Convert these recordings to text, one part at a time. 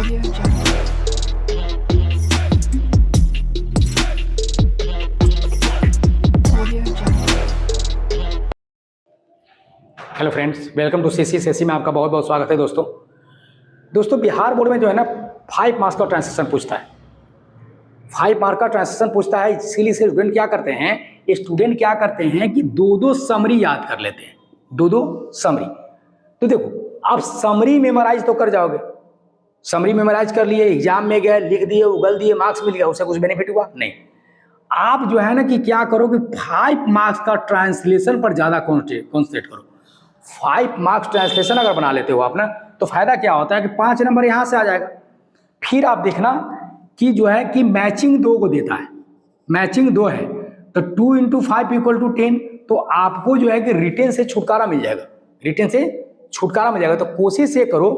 Audio Jungle. Audio Jungle. Hello friends, welcome to CC में आपका बहुत बहुत स्वागत है दोस्तों बिहार बोर्ड में जो है ना 5 मार्क्स का ट्रांसलेशन पूछता है। 5 मार्क का ट्रांसलेशन पूछता है, इसीलिए स्टूडेंट क्या करते हैं कि दो समरी याद कर लेते हैं। दो समरी। तो देखो, आप समरी मेमोराइज तो कर जाओगे, समरी मेमोराइज कर लिए, एग्जाम में गए, लिख दिए, उगल दिए, मार्क्स मिल गया, उससे कुछ बेनिफिट हुआ नहीं। आप जो है ना कि क्या करो कि 5 मार्क्स का ट्रांसलेशन पर ज़्यादा कॉन्सेंट्रेट करो। 5 मार्क्स ट्रांसलेशन अगर बना लेते हो आप ना, तो फायदा क्या होता है कि 5 नंबर यहाँ से आ जाएगा। फिर आप देखना कि जो है कि मैचिंग 2 को देता है, मैचिंग 2 है तो 2 × 5 = 10। तो आपको जो है कि रिटेन से छुटकारा मिल जाएगा, रिटेन से छुटकारा मिल जाएगा। तो कोशिश ये करो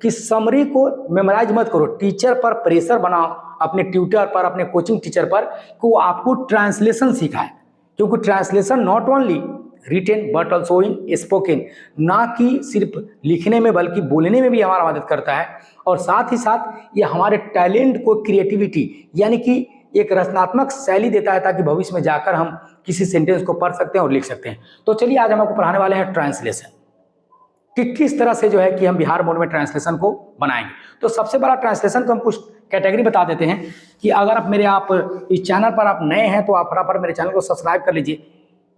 कि समरी को मेमोराइज मत करो, टीचर पर प्रेशर बनाओ, अपने ट्यूटर पर, अपने कोचिंग टीचर पर, को आपको ट्रांसलेशन सिखाए। क्योंकि translation not only written but also in spoken, ना कि सिर्फ लिखने में बल्कि बोलने में भी हमारा मदद करता है। और साथ ही साथ ये हमारे टैलेंट को, क्रिएटिविटी यानी कि एक रचनात्मक शैली देता है, ताकि भविष्य में जाकर हम किसी सेंटेंस को पढ़ सकते हैं और लिख सकते हैं। तो चलिए आज हम आपको पढ़ाने वाले हैं ट्रांसलेशन, कि किस तरह से जो है कि हम बिहार बोर्ड में ट्रांसलेशन को बनाएंगे। तो सबसे बड़ा ट्रांसलेशन को हम कुछ कैटेगरी बता देते हैं कि अगर आप इस चैनल पर आप नए हैं तो आप फटाफट मेरे चैनल को सब्सक्राइब कर लीजिए,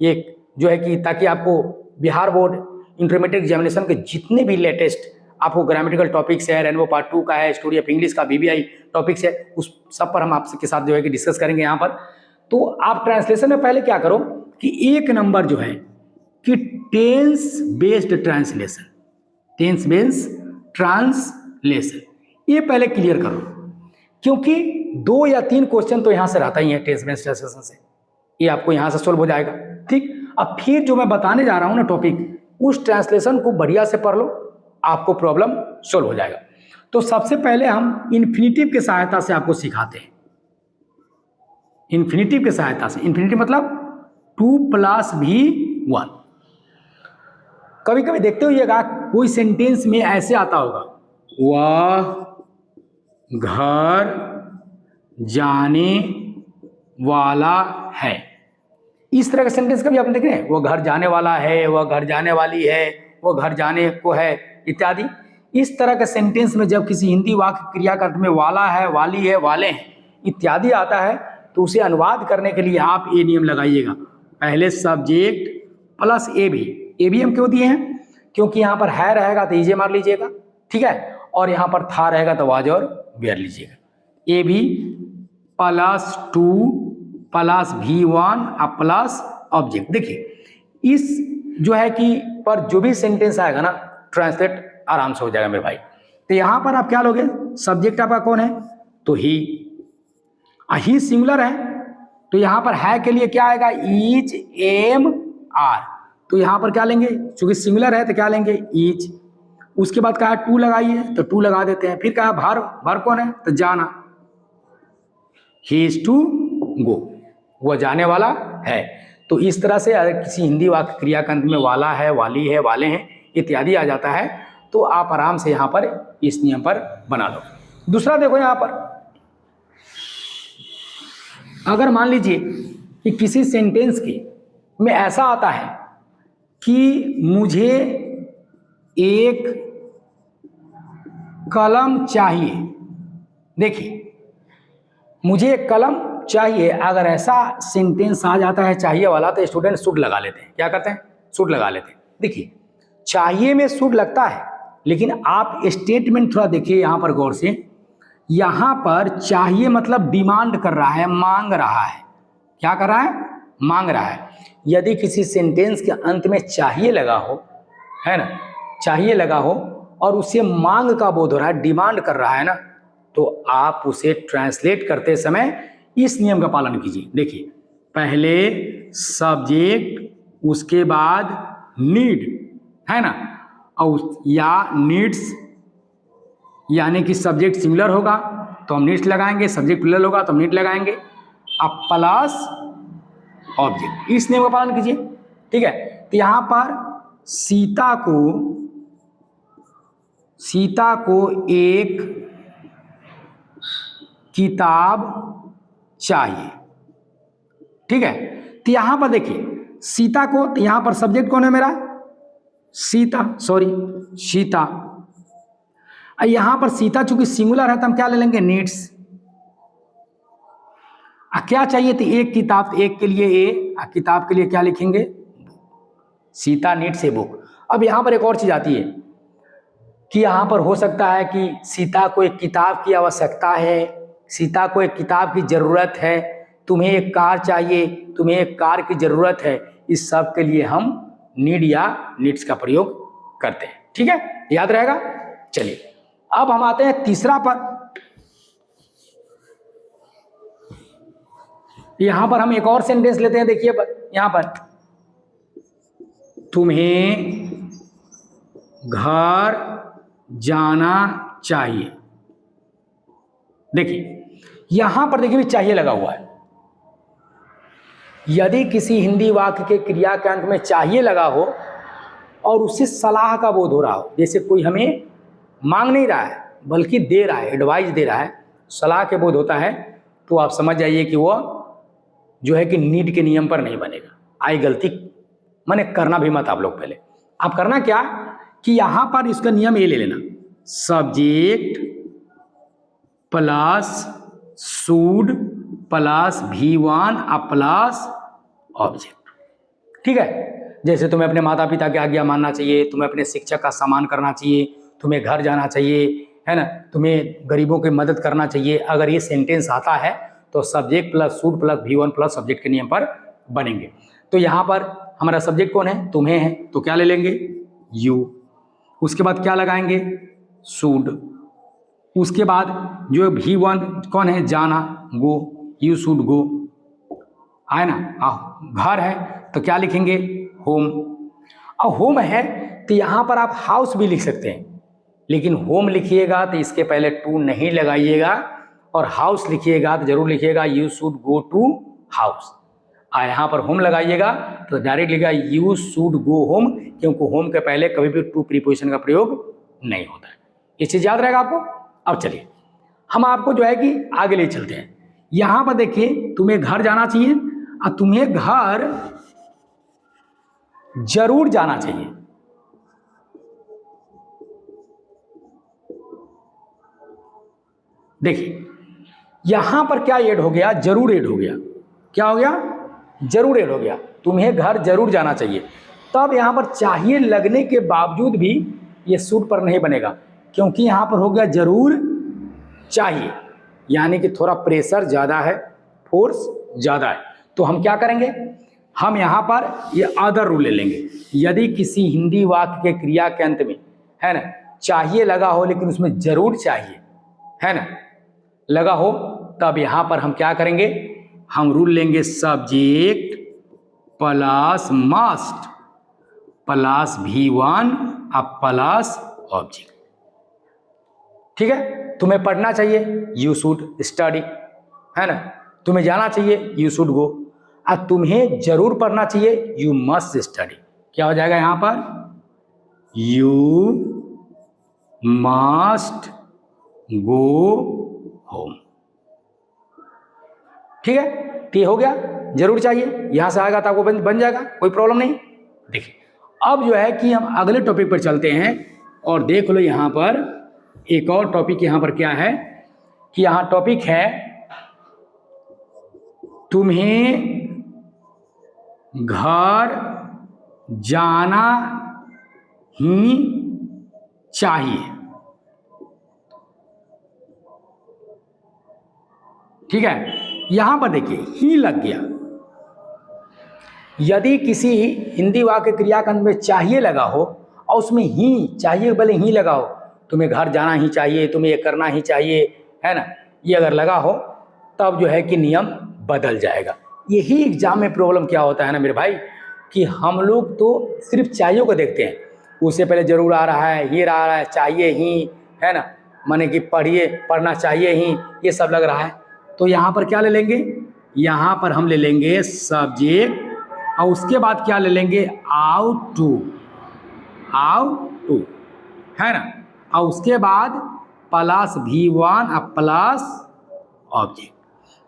ये जो है कि ताकि आपको बिहार बोर्ड इंटरमीडिएट एग्जामिनेशन के जितने भी लेटेस्ट आपको ग्रामेटिकल टॉपिक्स है, रेनबो पार्ट 2 का है, स्टोरी ऑफ इंग्लिश का, बीबीआई टॉपिक्स है, उस सब पर हम आपके साथ जो है कि डिस्कस करेंगे यहाँ पर। तो आप ट्रांसलेशन में पहले क्या करो कि 1 नंबर जो है कि tense based translation, tense based translation, ये पहले क्लियर करो, क्योंकि 2 या 3 क्वेश्चन तो यहाँ से रहता ही है टेंस बेस्ड ट्रांसलेशन से, ये आपको यहाँ से सोल्व हो जाएगा। ठीक, अब फिर जो मैं बताने जा रहा हूँ ना टॉपिक, उस ट्रांसलेशन को बढ़िया से पढ़ लो, आपको प्रॉब्लम सोल्व हो जाएगा। तो सबसे पहले हम इन्फिनिटिव की सहायता से आपको सिखाते हैं। इन्फिनिटिव की सहायता से, इन्फिनिटिव मतलब 2 + V1। कभी कभी देखते होइएगा कोई सेंटेंस में ऐसे आता होगा, वह घर जाने वाला है। इस तरह का सेंटेंस कभी आपने देखे हैं? वो घर जाने वाला है, वह घर जाने वाली है, वो घर जाने को है, इत्यादि। इस तरह के सेंटेंस में जब किसी हिंदी वाक्य क्रिया का अर्थ में वाला है, वाली है, वाले हैं इत्यादि आता है, तो उसे अनुवाद करने के लिए आप ये नियम लगाइएगा, पहले सब्जेक्ट प्लस ए भी हम क्यों दिए हैं? क्योंकि यहाँ पर है रहेगा तो इजे मार लीजिएगा, ठीक है, और यहाँ पर था रहेगा तो वाज और वेयर लीजिएगा। ए भी +2 + V1 प्लस ऑब्जेक्ट। देखिए इस जो है कि पर जो भी सेंटेंस आएगा ना, ट्रांसलेट आराम से हो जाएगा मेरे भाई। तो यहाँ पर आप क्या लोगे, सब्जेक्ट आपका कौन है? तो ही सिंगुलर है, तो यहाँ पर है के लिए क्या आएगा? H, M, R. तो यहाँ पर क्या लेंगे, चूंकि सिंगुलर है तो क्या लेंगे? ईच। उसके बाद कहा 2 लगाइए तो 2 लगा देते हैं। फिर कहा भर कौन है? तो जाना, ही इज टू गो, वह जाने वाला है। तो इस तरह से अगर किसी हिंदी वाक्य क्रिया के अंत में वाला है, वाली है, वाले हैं इत्यादि आ जाता है, तो आप आराम से यहाँ पर इस नियम पर बना लो। दूसरा देखो, यहाँ पर अगर मान लीजिए कि किसी सेंटेंस के में ऐसा आता है कि मुझे एक कलम चाहिए, देखिए मुझे एक कलम चाहिए, अगर ऐसा सेंटेंस आ जाता है चाहिए वाला, तो स्टूडेंट शुड लगा लेते हैं। क्या करते हैं? शुड लगा लेते हैं। देखिए चाहिए में शुड लगता है, लेकिन आप स्टेटमेंट थोड़ा देखिए यहाँ पर गौर से। यहाँ पर चाहिए मतलब डिमांड कर रहा है, मांग रहा है। क्या कर रहा है? मांग रहा है। यदि किसी सेंटेंस के अंत में चाहिए लगा हो, है ना, चाहिए लगा हो और उसे मांग का बोध हो रहा है, डिमांड कर रहा है ना, तो आप उसे ट्रांसलेट करते समय इस नियम का पालन कीजिए। देखिए पहले सब्जेक्ट, उसके बाद नीड, है ना, और या नीड्स, यानी कि सब्जेक्ट सिंगुलर होगा तो हम नीड्स लगाएंगे, सब्जेक्ट प्लूरल होगा तो हम नीड लगाएंगे, अब प्लस ऑब्जेक्ट। इस नियम का पालन कीजिए, ठीक है। तो यहाँ पर सीता को एक किताब चाहिए। ठीक है, तो यहां पर देखिए सीता को, तो यहां पर सब्जेक्ट कौन है मेरा, सीता, सॉरी सीता। यहां पर सीता चूंकि सिंगुलर है तो हम क्या ले लेंगे, नीड्स। क्या चाहिए, तो एक किताब, एक के लिए ए, किताब के लिए क्या लिखेंगे, सीता नीड्स ए बुक। अब यहां पर एक और चीज आती है कि यहां पर हो सकता है कि सीता को एक किताब की आवश्यकता है, सीता को एक किताब की जरूरत है, तुम्हें एक कार चाहिए, तुम्हें एक कार की जरूरत है। इस सब के लिए हम नीड या नीड्स का प्रयोग करते हैं। ठीक है, याद रहेगा। चलिए अब हम आते हैं तीसरा पर। यहां पर हम एक और सेंटेंस लेते हैं, देखिए यहां पर तुम्हें घर जाना चाहिए। देखिए यहां पर देखिए चाहिए लगा हुआ है। यदि किसी हिंदी वाक्य के क्रिया के अंत में चाहिए लगा हो और उसे सलाह का बोध हो रहा हो, जैसे कोई हमें मांग नहीं रहा है बल्कि दे रहा है, एडवाइस दे रहा है, सलाह के बोध होता है, तो आप समझ जाइए कि वो जो है कि नीड के नियम पर नहीं बनेगा। आई गलती माने करना भी मत आप लोग। पहले आप करना क्या कि यहां पर इसका नियम ये ले लेना, subject plus should plus V1 plus object. ठीक है, जैसे तुम्हें अपने माता पिता की आज्ञा मानना चाहिए, तुम्हें अपने शिक्षक का सम्मान करना चाहिए, तुम्हें घर जाना चाहिए, है ना, तुम्हें गरीबों की मदद करना चाहिए। अगर ये सेंटेंस आता है तो subject plus should plus V1 plus subject के नियम पर बनेंगे। तो यहाँ पर हमारा सब्जेक्ट कौन है, तुम्हें है, तो क्या ले लेंगे, यू। उसके बाद क्या लगाएंगे, शुड। उसके बाद जो V1 कौन है, जाना, गो, यू शुड गो, आए ना। घर है तो क्या लिखेंगे, होम। और होम है तो यहाँ पर आप हाउस भी लिख सकते हैं, लेकिन होम लिखिएगा तो इसके पहले टू नहीं लगाइएगा, और हाउस लिखिएगा तो जरूर लिखिएगा you should go to house. यहाँ पर होम लगाइएगा तो डायरेक्ट लिखा यू शुड गो होम, क्योंकि होम के पहले कभी भी टू प्रीपोजिशन का प्रयोग नहीं होता है। ये चीज याद रहेगा आपको। अब चलिए हम आपको जो है कि आगे ले चलते हैं। यहां पर देखिए तुम्हें घर जाना चाहिए और तुम्हें घर जरूर जाना चाहिए। देखिए यहां पर क्या ऐड हो गया, जरूर ऐड हो गया। क्या हो गया, जरूर ऐड हो गया। तुम्हें घर जरूर जाना चाहिए। तब यहां पर चाहिए लगने के बावजूद भी ये शुड पर नहीं बनेगा, क्योंकि यहां पर हो गया जरूर चाहिए, यानी कि थोड़ा प्रेशर ज़्यादा है, फोर्स ज़्यादा है। तो हम क्या करेंगे, हम यहाँ पर ये अदर रूल ले लेंगे। यदि किसी हिंदी वाक्य के क्रिया के अंत में, है ना, चाहिए लगा हो लेकिन उसमें जरूर चाहिए, है ना, लगा हो, तब यहाँ पर हम क्या करेंगे, हम रूल लेंगे subject plus must plus V1 plus object. ठीक है, तुम्हें पढ़ना चाहिए, यू शुड स्टडी, है ना, तुम्हें जाना चाहिए, यू शुड गो, और तुम्हें जरूर पढ़ना चाहिए, यू मस्ट स्टडी। क्या हो जाएगा यहां पर, यू मस्ट गो होम। ठीक है, तो ये हो गया, जरूर चाहिए, यहां से आएगा तो आपको बन जाएगा, कोई प्रॉब्लम नहीं। देखिए अब जो है कि हम अगले टॉपिक पर चलते हैं, और देख लो यहां पर एक और टॉपिक यहां पर क्या है कि यहां टॉपिक है तुम्हें घर जाना ही चाहिए। ठीक है, यहां पर देखिए ही लग गया। यदि किसी हिंदी वाक्य क्रिया के अंत में चाहिए लगा हो और उसमें ही चाहिए भले ही लगा हो, तुम्हें घर जाना ही चाहिए, तुम्हें ये करना ही चाहिए, है ना, ये अगर लगा हो तब जो है कि नियम बदल जाएगा। यही एग्जाम में प्रॉब्लम क्या होता है ना मेरे भाई, कि हम लोग तो सिर्फ चाहिए को देखते हैं, उससे पहले जरूर आ रहा है, ये रहा है, चाहिए ही, है ना, माने कि पढ़िए, पढ़ना चाहिए ही, ये सब लग रहा है। तो यहाँ पर क्या ले लेंगे, यहाँ पर हम ले लेंगे सब्जेक्ट, और उसके बाद क्या ले लेंगे, आउट टू, है ना, और उसके बाद प्लस V1 प्लस ऑब्जेक्ट।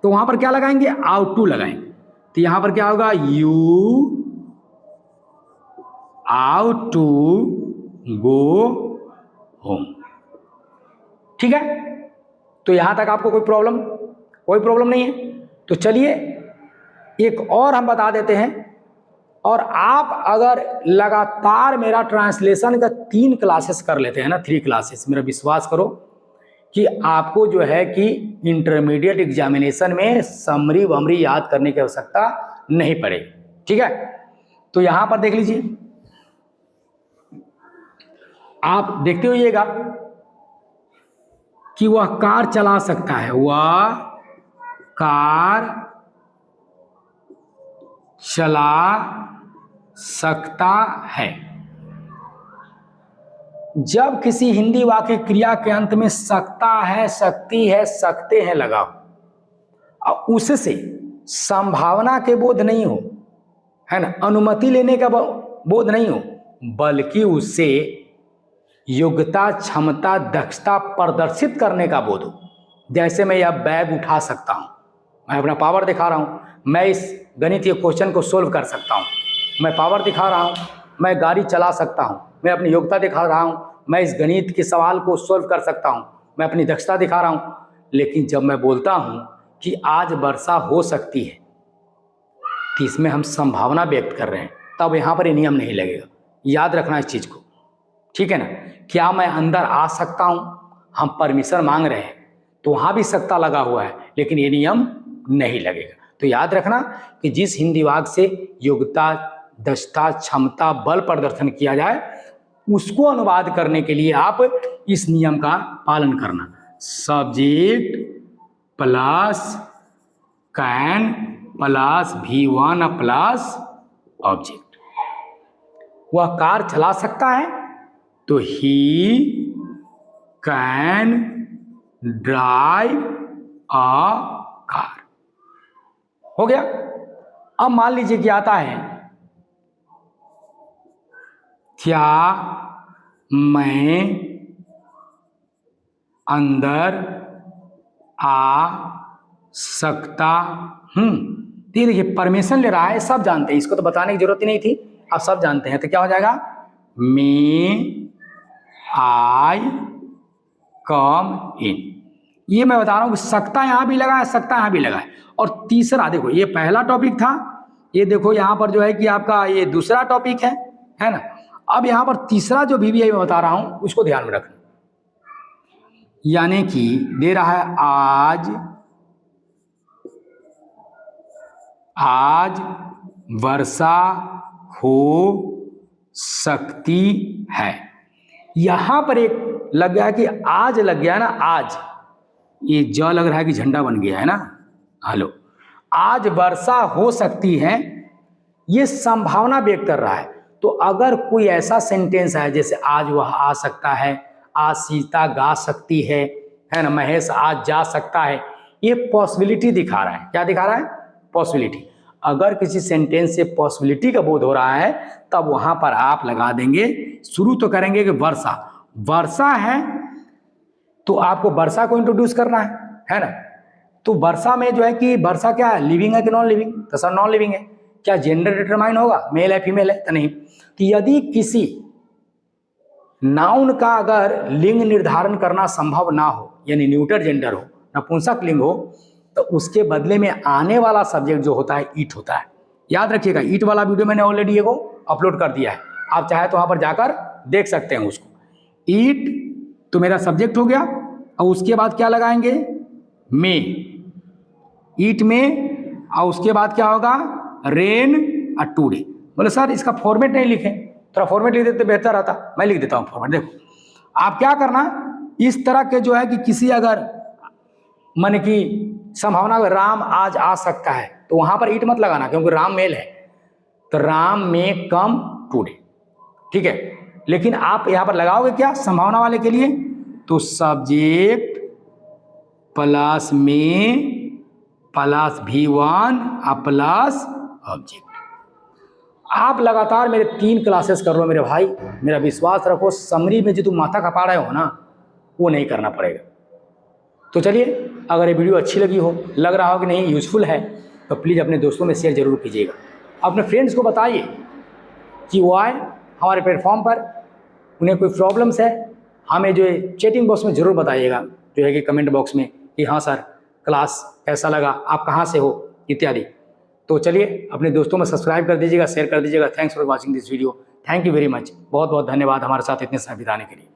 तो वहां पर क्या लगाएंगे, आउट टू लगाएंगे। तो यहां पर क्या होगा, you ought to go home. ठीक है, तो यहां तक आपको कोई प्रॉब्लम नहीं है। तो चलिए एक और हम बता देते हैं, और आप अगर लगातार मेरा ट्रांसलेशन का 3 क्लासेस कर लेते हैं ना, 3 क्लासेस, मेरा विश्वास करो कि आपको जो है कि इंटरमीडिएट एग्जामिनेशन में समरी वमरी याद करने की आवश्यकता नहीं पड़ेगी। ठीक है, तो यहां पर देख लीजिए, आप देखते होइएगा कि वह कार चला सकता है, वह कार चला सकता है। जब किसी हिंदी वाक्य क्रिया के अंत में सकता है, सकती है, सकते हैं लगा हो, और उससे संभावना के बोध नहीं हो, है ना, अनुमति लेने का बोध नहीं हो, बल्कि उससे योग्यता, क्षमता, दक्षता प्रदर्शित करने का बोध हो। जैसे मैं यह बैग उठा सकता हूं, मैं अपना पावर दिखा रहा हूं, मैं इस गणितीय क्वेश्चन को सोल्व कर सकता हूं, मैं पावर दिखा रहा हूं, मैं गाड़ी चला सकता हूं, मैं अपनी योग्यता दिखा रहा हूं, मैं इस गणित के सवाल को सोल्व कर सकता हूं, मैं अपनी दक्षता दिखा रहा हूं। लेकिन जब मैं बोलता हूं कि आज वर्षा हो सकती है, तो इसमें हम संभावना व्यक्त कर रहे हैं, तब यहां पर ये नियम नहीं लगेगा। याद रखना इस चीज को, ठीक है ना। क्या मैं अंदर आ सकता हूं, हम परमिशन मांग रहे हैं, तो वहां भी सकता लगा हुआ है, लेकिन ये नियम नहीं लगेगा। तो याद रखना कि जिस हिंदी वाक्य से योग्यता, दक्षता, क्षमता, बल प्रदर्शन किया जाए, उसको अनुवाद करने के लिए आप इस नियम का पालन करना। Subject plus can plus V1 plus object. वह कार चला सकता है, तो he can drive a car. हो गया। अब मान लीजिए कि आता है, क्या मैं अंदर आ सकता हूं। तो देखिए परमिशन ले रहा है, सब जानते हैं, इसको तो बताने की जरूरत ही नहीं थी, आप सब जानते हैं। तो क्या हो जाएगा, मे आई कम इन। ये मैं बता रहा हूं कि सकता यहां भी लगा है, सकता यहां भी लगा है। और तीसरा देखो, ये पहला टॉपिक था, ये देखो यहां पर जो है कि आपका ये दूसरा टॉपिक है ना। अब यहां पर तीसरा जो भी मैं बता रहा हूं उसको ध्यान में रखना, यानी कि दे रहा है आज वर्षा हो सकती है। यहां पर एक लग गया कि आज लग गया ना, आज ये ज लग रहा है कि झंडा बन गया है ना। हेलो, आज वर्षा हो सकती है, ये संभावना व्यक्त कर रहा है। तो अगर कोई ऐसा सेंटेंस है जैसे आज वह आ सकता है, आज सीता गा सकती है ना, महेश आज जा सकता है, ये पॉसिबिलिटी दिखा रहा है। क्या दिखा रहा है, पॉसिबिलिटी। अगर किसी सेंटेंस से पॉसिबिलिटी का बोध हो रहा है, तब वहां पर आप लगा देंगे, शुरू तो करेंगे कि वर्षा है, तो आपको वर्षा को इंट्रोड्यूस करना है ना। तो वर्षा में जो है कि वर्षा क्या है, लिविंग है कि नॉन लिविंग, तो सर नॉन लिविंग है। क्या जेंडर डिटरमाइन होगा, मेल है फीमेल है, तो नहीं। तो यदि किसी नाउन का अगर लिंग निर्धारण करना संभव ना हो, यानी न्यूटर जेंडर हो, नपुंसक लिंग हो, तो उसके बदले में आने वाला सब्जेक्ट जो होता है इट होता है। याद रखिएगा, इट वाला वीडियो मैंने ऑलरेडी एगो अपलोड कर दिया है, आप चाहे तो वहां पर जाकर देख सकते हैं उसको। ईट तो मेरा सब्जेक्ट हो गया, और उसके बाद क्या लगाएंगे, मे, ईट में, और उसके बाद क्या होगा, रेन और टूडे। बोले सर इसका फॉर्मेट नहीं लिखे, थोड़ा फॉर्मेट लिख देते बेहतर आता। मैं लिख देता हूँ फॉर्मेट। देखो आप क्या करना, इस तरह के जो है कि किसी अगर मन की संभावना, राम आज आ सकता है, तो वहां पर ईट मत लगाना, क्योंकि राम मेल है, तो राम में कम टूडे, ठीक है। लेकिन आप यहां पर लगाओगे क्या संभावना वाले के लिए, तो सब्जेक्ट प्लस में प्लस V1 प्लस ऑब्जेक्ट। आप लगातार मेरे 3 क्लासेस कर लो मेरे भाई, मेरा विश्वास रखो, समरी में जो तुम माथा खपा रहे हो ना, वो नहीं करना पड़ेगा। तो चलिए, अगर ये वीडियो अच्छी लगी हो, लग रहा हो कि नहीं यूज़फुल है, तो प्लीज़ अपने दोस्तों में शेयर ज़रूर कीजिएगा। अपने फ्रेंड्स को बताइए कि वो आए हमारे प्लेटफॉर्म पर, उन्हें कोई प्रॉब्लम्स है हमें जो है चैटिंग बॉक्स में ज़रूर बताइएगा, जो है कि कमेंट बॉक्स में कि हाँ सर क्लास कैसा लगा, आप कहाँ से हो इत्यादि। तो चलिए, अपने दोस्तों में सब्सक्राइब कर दीजिएगा, शेयर कर दीजिएगा। Thanks for watching this video. Thank you very much. बहुत बहुत धन्यवाद हमारे साथ इतने समय बिताने के लिए।